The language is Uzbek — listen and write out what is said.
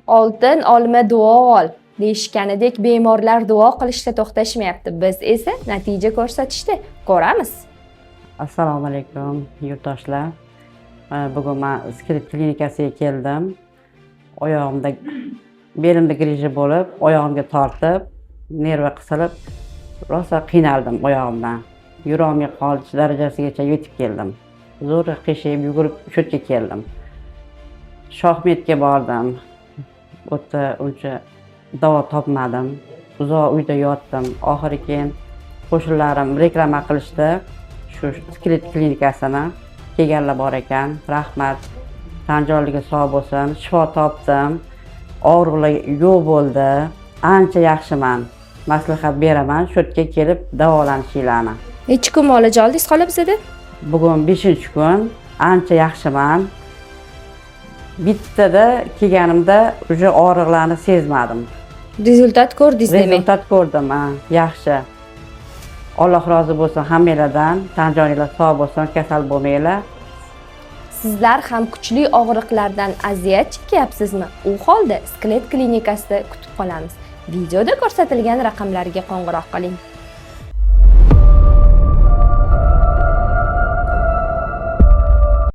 Oltin olma duo ol deyishganidek bemorlar duo qilishda to'xtashmayapti. Biz esa natija ko'rsatishda. Ko'ramiz. Assalomu alaykum yurtdoshlar. Bugun men Skelet klinikasiga keldim. Oyog'imda belimda griji bo'lib, oyog'imga tortib, nerva qisilib, rosa qiynaldim oyog'imdan. Yuragimga qolish darajasigacha yetib keldim. Zo'rg'a qiyshayib yugurib shu yerga keldim. Shohmedga bordim. U yerda uncha davo topmadim. Uzoq uyda yotdim. Oxiri keyin qo'shnilarim reklama qilishdi. Shu Skelet klinikasini kelganlar bor ekan. Rahmat. Tan joyligi sog' bo'lsin. Shifo topdim. Og'riqlar yo'q bo'ldi. Ancha yaxshiman. Maslahat beraman. Shu yerga kelib davolanishinglarni. Necha kun muolaja oldingiz xola bizda? Bugun 5-kun. Ancha yaxshiman. Bittada kelganimda uje og'riqlarni sezmadim. Rezultat ko'rdingiz demak. Rezultat ko'rdim, yaxshi. Alloh rozi bo'lsin hammanglardan. Tan joninglar sog' bo'lsin, kasal bo'lmanglar. Sizlar ham kuchli og'riqlardan aziyat chekyapsizmi? U holda Skelet klinikasida kutib qolamiz. Videoda ko'rsatilgan raqamlarga qo'ng'iroq qiling.